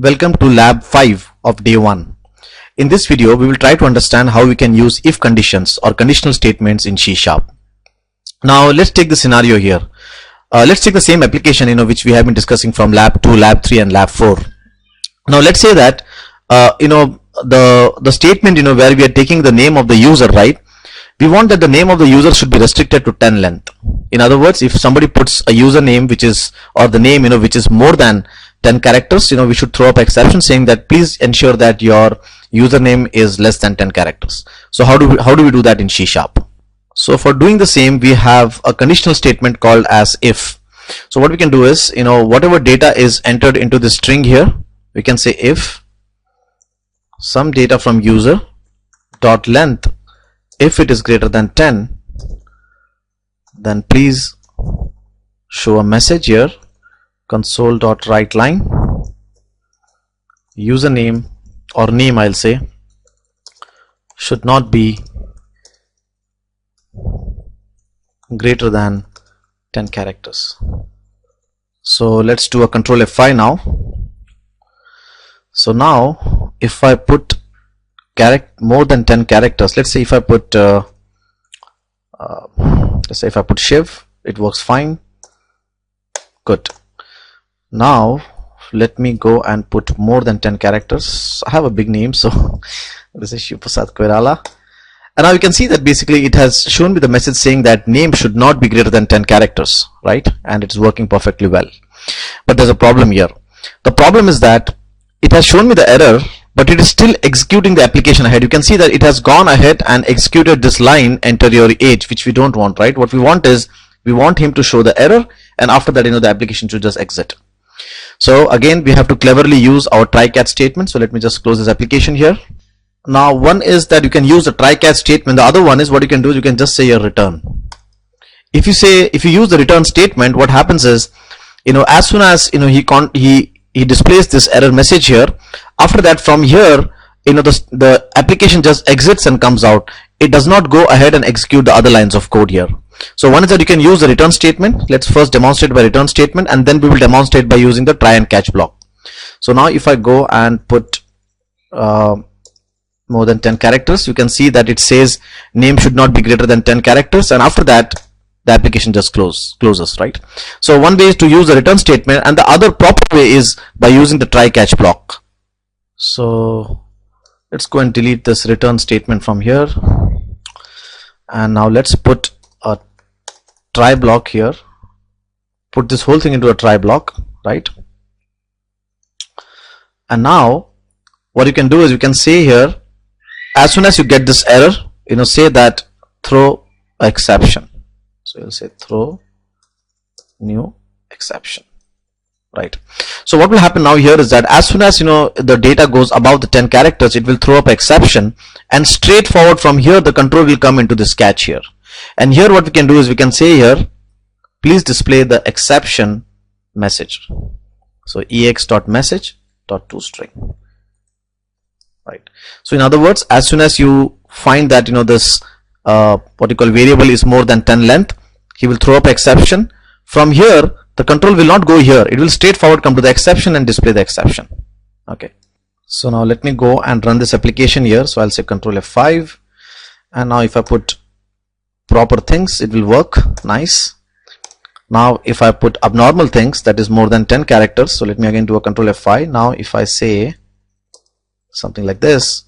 Welcome to Lab 5 of Day 1. In this video, we will try to understand how we can use if conditions or conditional statements in C#. Now, let's take the scenario here. Let's take the same application which we have been discussing from Lab 2, Lab 3 and Lab 4. Now, let's say that the statement where we are taking the name of the user, right? We want that the name of the user should be restricted to 10 length. In other words, if somebody puts a username which is, or the name which is more than 10 characters, we should throw up exception saying that please ensure that your username is less than 10 characters. So how do we do that in C#? So for doing the same, we have a conditional statement called as if. So what we can do is, whatever data is entered into the string here, we can say if some data from user dot length, if it is greater than 10, then please show a message here, console.writeLine, username or name, I'll say, should not be greater than 10 characters. So let's do a control F5 now. So now if I put more than 10 characters, let's say if I put Shiv, it works fine. Good. Now let me go and put more than 10 characters. I have a big name, so this is Shiv Prasad Koirala. And now you can see that basically it has shown me the message saying that name should not be greater than 10 characters, right? And it's working perfectly well. But there's a problem here. The problem is that it has shown me the error, but it is still executing the application ahead. You can see that it has gone ahead and executed this line, enter your age, which we don't want, right? What we want is, we want him to show the error, and after that, the application should just exit. So again, we have to cleverly use our try-catch statement. So let me just close this application here. Now, one is that you can use the try-catch statement. The other one is, what you can do is you can just say your return. If you use the return statement, what happens is, as soon as he displays this error message here, after that, from here, the application just exits and comes out. It does not go ahead and execute the other lines of code here. So one is that you can use the return statement. Let's first demonstrate by return statement, and then we will demonstrate by using the try and catch block. So now if I go and put more than 10 characters, you can see that it says name should not be greater than 10 characters, and after that the application just closes, right? So one way is to use the return statement, and the other proper way is by using the try catch block. So let's go and delete this return statement from here, and now let's put a try block here, put this whole thing into a try block, right? And now what you can do is you can say here, as soon as you get this error, say that throw exception. So you'll say throw new exception, right? So what will happen now here is that as soon as the data goes above the 10 characters, it will throw up exception, and straightforward from here the control will come into this catch here. And here what we can do is we can say here, please display the exception message. So ex.message.toString, right? So in other words, as soon as you find that this what you call variable is more than 10 length, he will throw up exception. From here the control will not go here, it will straightforward come to the exception and display the exception. Okay, so now let me go and run this application here. So I'll say control F5, and now if I put proper things, it will work nice. Now if I put abnormal things, that is more than 10 characters, so let me again do a control F5. Now if I say something like this,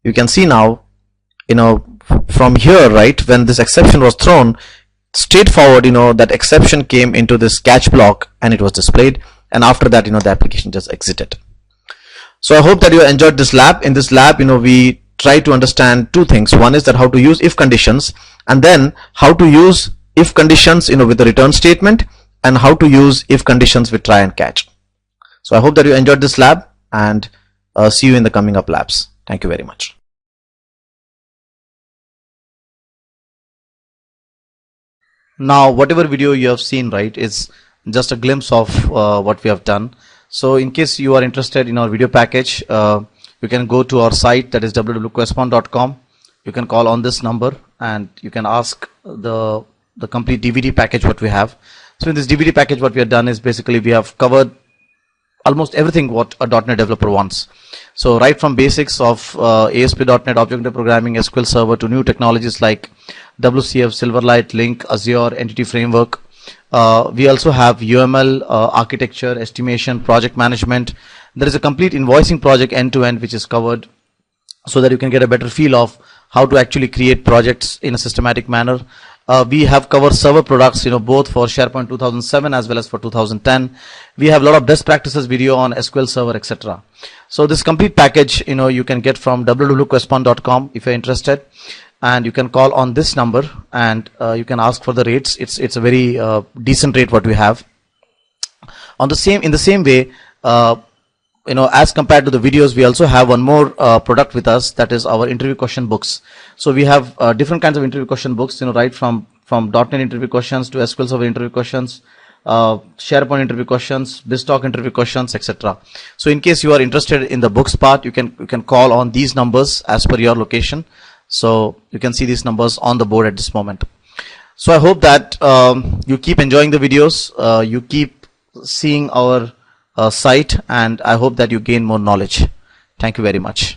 you can see now from here, right, when this exception was thrown, straightforward that exception came into this catch block and it was displayed, and after that the application just exited. So I hope that you enjoyed this lab. In this lab we try to understand two things. One is that how to use if conditions, and then how to use if conditions with the return statement, and how to use if conditions with try and catch. So I hope that you enjoyed this lab, and see you in the coming up labs. Thank you very much. Now whatever video you have seen, right, is just a glimpse of what we have done. So in case you are interested in our video package, you can go to our site, that is www.correspond.com. You can call on this number and you can ask the complete DVD package what we have. So in this DVD package what we have done is basically we have covered almost everything what a .NET developer wants. So right from basics of ASP.NET, Object-Oriented Programming, SQL Server, to new technologies like WCF, Silverlight, Link, Azure, Entity Framework. We also have UML, architecture, estimation, project management. There is a complete invoicing project end-to-end which is covered, so that you can get a better feel of how to actually create projects in a systematic manner. We have covered server products, both for SharePoint 2007 as well as for 2010. We have a lot of best practices video on SQL Server, etc. So this complete package, you can get from www.questpon.com if you're interested, and you can call on this number and you can ask for the rates. It's a very decent rate what we have. In the same way, as compared to the videos, we also have one more product with us, that is our interview question books. So we have different kinds of interview question books, right from .NET interview questions to SQL Server interview questions, SharePoint interview questions, BizTalk interview questions, etc. So in case you are interested in the books part, you can call on these numbers as per your location. So you can see these numbers on the board at this moment. So I hope that you keep enjoying the videos, you keep seeing our site, and I hope that you gain more knowledge. Thank you very much.